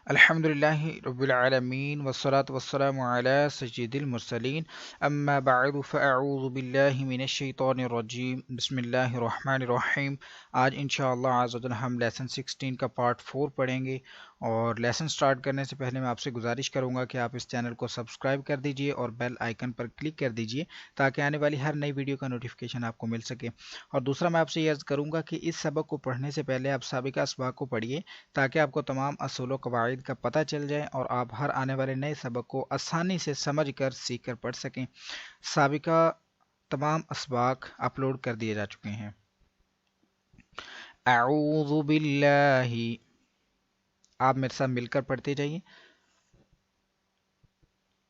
الحمدللہ رب العالمین والصلاة والسلام علی سید المرسلین اما بعد فاعوذ باللہ من الشیطان الرجیم بسم اللہ الرحمن الرحیم۔ آج انشاءاللہ عز و جل ہم لیسن 16 کا پارٹ 4 پڑھیں گے، اور لیسن سٹارٹ کرنے سے پہلے میں آپ سے گزارش کروں گا کہ آپ اس چینل کو سبسکرائب کر دیجئے اور بیل آئیکن پر کلک کر دیجئے تاکہ آنے والی ہر نئی ویڈیو کا نوٹیفیکیشن آپ کو مل سکے۔ اور دوسرا میں آپ سے یہ عرض کروں گا کہ اس سبق کو پڑھنے سے پہلے آپ سابقہ اسباق کو پڑھیے تاکہ آپ کو تمام اصول و قواعد کا پتہ چل جائے اور آپ ہر آنے والے نئے سبق کو آسانی سے سمجھ کر سیکھ کر پڑھ سکیں۔ سابقہ تمام اسباق اپلوڈ کر دیے جا چکے ہیں۔ اعوذ باللہ، آپ میرے ساتھ مل کر پڑھتے جائیے۔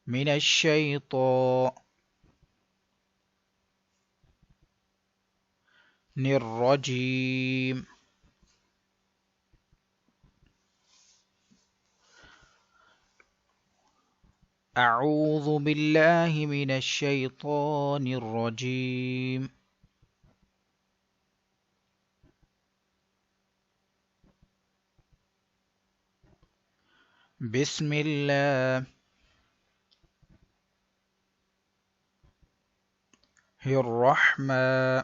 من الشیطان الرجیم، اعوذ باللہ من الشیطان الرجیم، بسم اللہ الرحمن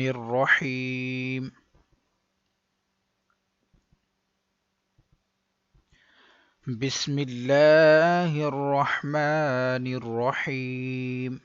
الرحیم، بسم اللہ الرحمن الرحیم۔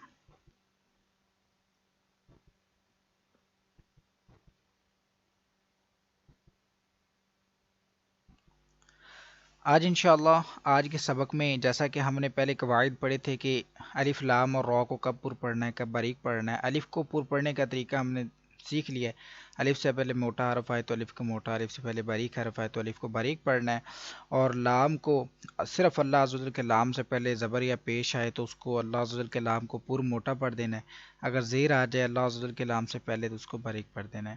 آج انشاءاللہ آج کے سبق میں جیسا کہ ہم نے پہلے قواعد پڑھے تھے کہ الف لام اور را کو کب پر پڑھنا ہے، کب باریک پڑھنا ہے۔ الف کو پر پڑھنے کا طریقہ ہم نے سیکھ لیا ہے۔ الف سے پہلے موٹا حرف آئے تو الف کو موٹا، الف سے پہلے باریک حرف آئے تو الف کو باریک پڑھنا ہے۔ اور لام کو صرف اللہ عز و جل کے لام سے پہلے زبر یا پیش آئے تو اس کو اللہ عز و جل کے لام کو پر موٹا پڑھ دینا ہے۔ اگر زیر آ جائے اللہ عز و جل کے لام سے پہلے تو اس کو باریک پڑھ دینا ہے۔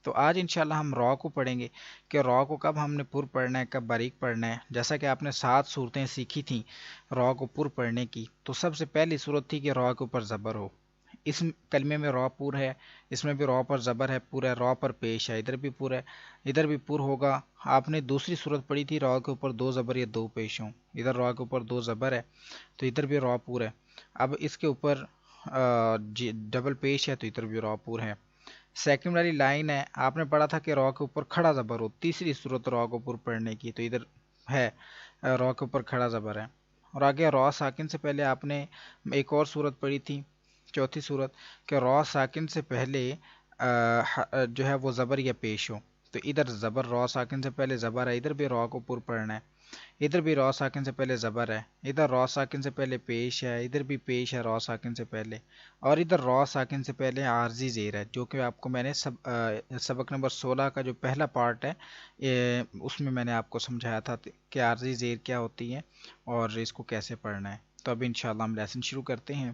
تو آج انشاءاللہ ہم را کو پڑھیں گے کہ را کو کب ہم نے پر پڑھنا ہے، کب باریک پڑھنا ہے۔ جیسا کہ آپ نے 7 صورتیں سیکھی تھیں را کو پر پڑھنے کی، تو سب سے پہلی صورت تھی کہ را کے اوپر زبر ہو۔ اس کلمے میں را پور ہے، اس میں بھی را پر زبر ہے، پورا را پر پیش ہے، ادھر بھی پور ہے، ادھر بھی پور ہوگا۔ آپ نے دوسری صورت پڑھی تھی را کے اوپر 2 زبر یا 2 پیش ہوں، ادھر را کے اوپر 2 زبر ہے تو ادھر بھی را پور ہے۔ اب اس کے اوپر ڈبل پیش ہے تو ادھر بھی را پور ہے۔ سیکنڈ والی لائن ہے، آپ نے پڑھا تھا کہ را کے اوپر کھڑا زبر ہو، تیسری صورت را کے اوپر پڑھنے کی، تو ادھر ہے را کے اوپر کھڑا زبر ہے۔ اور آگے را ساکن سے پہلے آپ نے ایک اور صورت پڑھی تھی، چوتھی صورت، کہ را ساکن سے پہلے جو ہے وہ زبر یا پیش ہو، تو ادھر زبر را ساکن سے پہلے زبر ہے، ادھر بھی را کو پر پڑھنا ہے، ادھر بھی را ساکن سے پہلے زبر ہے، ادھر را ساکن سے پہلے پیش ہے، ادھر بھی پیش ہے را ساکن سے پہلے، اور ادھر را ساکن سے پہلے عارضی زیر ہے، جو کہ آپ کو میں نے سبق نمبر 16 کا جو پہلا پارٹ ہے اس میں نے آپ کو سمجھایا تھا کہ عارضی زیر کیا ہوتی ہے اور اس کو کیسے پڑھنا ہے۔ تو اب انشاءاللہ ہم لیسن شروع کرتے ہیں۔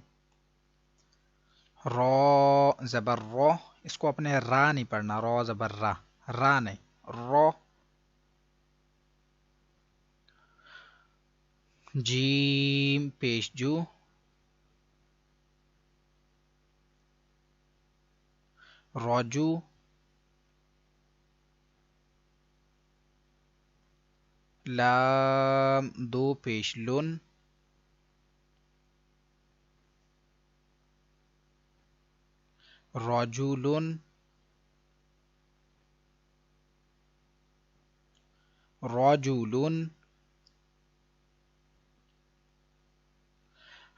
را زبر را، اس کو اپنے را نہیں پڑھنا، را زبر را، را نہیں، را۔ جیم پیش جو، راجو، لام 2 پیش لن، راجولن، راجولن،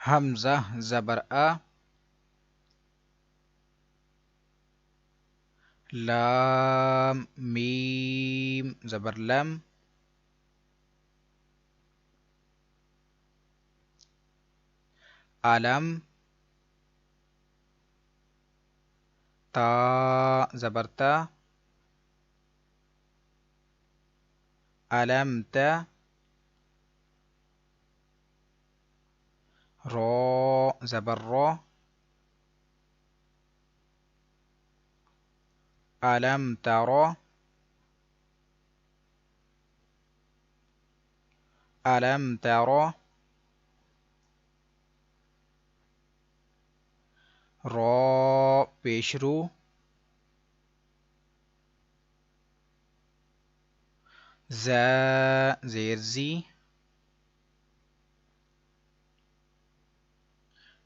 حمزہ زبر آ، لام میم زبر لم، علم، تا زبر تا، علمت، را زبر را، علم ترى، علم ترى، را پیش رو، زا زیر زی،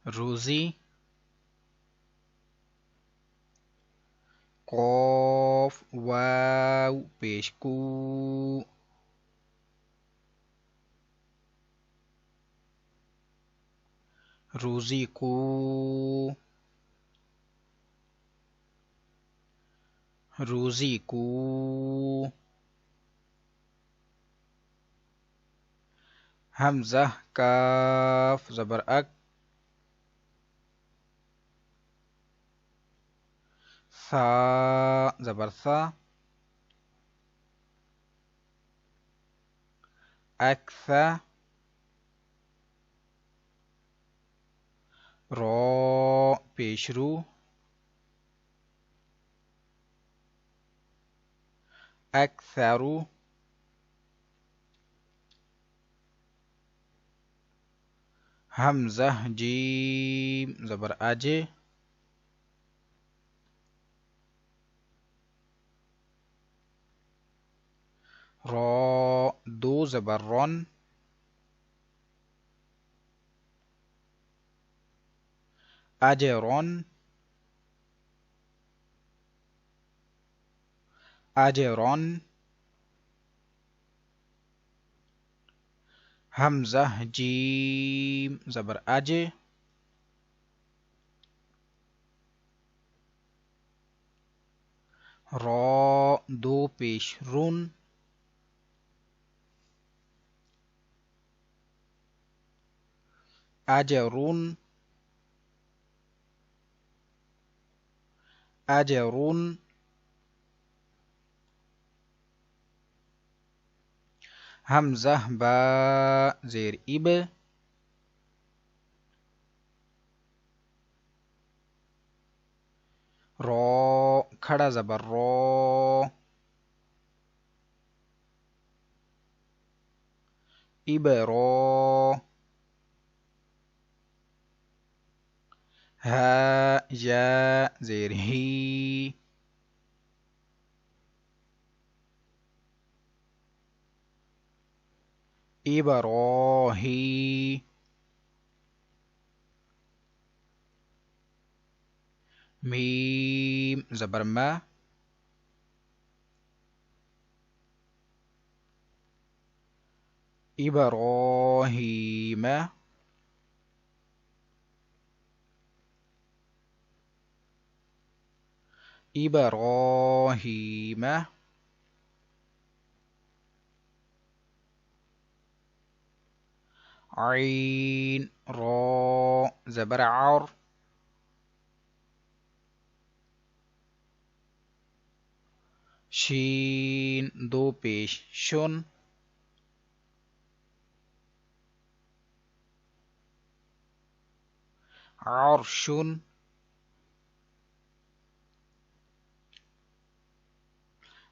روزی، قاف واو پیش کو، روزی کو، روزی کو، حمزہ کاف زبر اک، ثا زبر ثا، اکثا، را پیش رو، اکثرو، حمزہ جیم زبر اج، را دو زبر رن، اجرن، اجرن، حمزہ جیم زبر اج، را دو پیش رون، اجرون، اجرون، حمزہ با زیر اب، را کھڑا زبر را، ابرا، ها یا زیر ہی، ابراہی، میم زبر ما، ابراہیم، ابراہیم، عین را زبر عر، شین دو پیش شن، عرشن،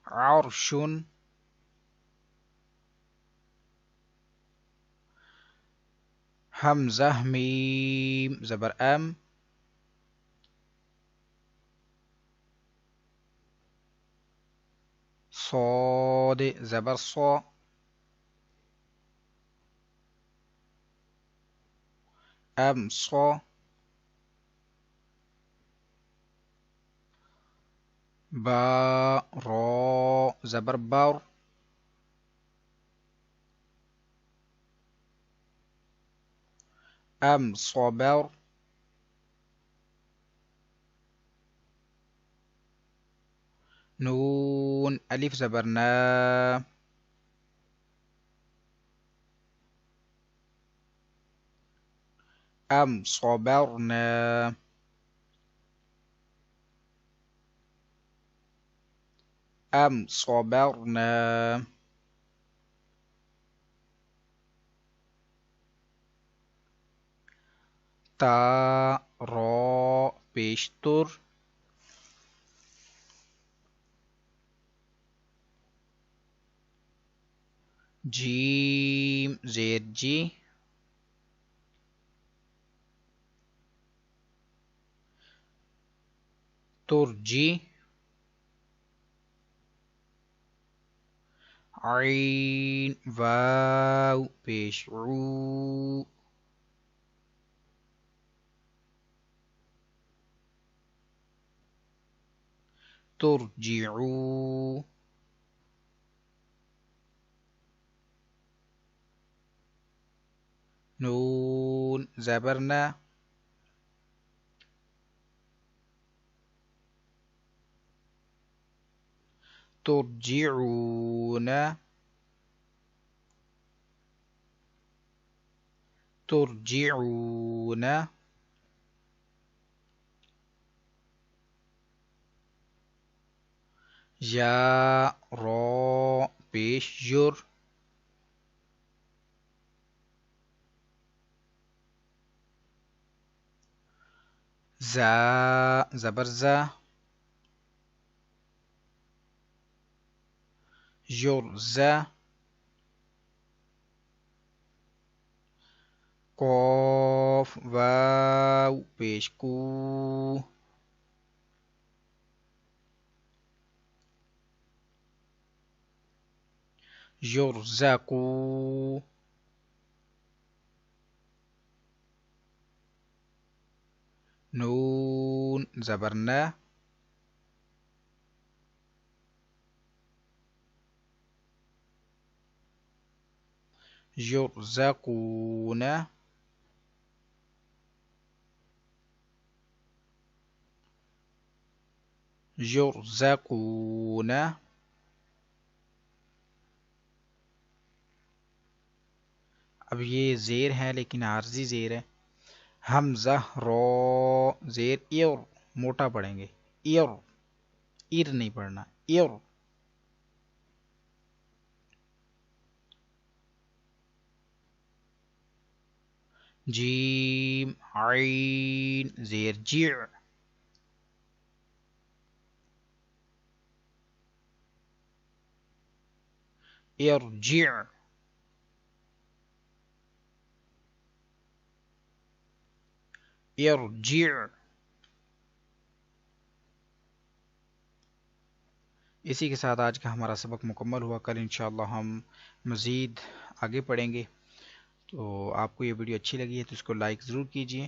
عرشن، حمزہ میم زبر ام، صاد زبر صا، ام صا، با را زبر بر، ام صبر، نون الف زبر نا، ام صبرنا، ام صبرنا، تا را پیشتر، جیم زیر جی، ترجی، عین واو پیش عو ترجعو نون زبرنا ترجعون ترجعون یا را پیش یر زا زبر زا یرزا قاف واو پیش کو یرزقو نون زبرنا یرزقون یرزقون اب یہ زیر ہے لیکن عارضی زیر ہے. حمزہ رو زیر ایر موٹا پڑھیں گے ایر ایر نہیں پڑھنا ایر. جیم عین زیر جیع ارجع ارجع. اسی کے ساتھ آج کا ہمارا سبق مکمل ہوا. کل انشاءاللہ ہم مزید آگے پڑھیں گے. تو آپ کو یہ ویڈیو اچھی لگی ہے تو اس کو لائک ضرور کیجئے.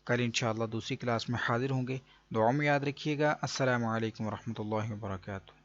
کل انشاءاللہ دوسری کلاس میں حاضر ہوں گے. دعا میں یاد رکھیے گا. السلام علیکم ورحمۃ اللہ وبرکاتہ.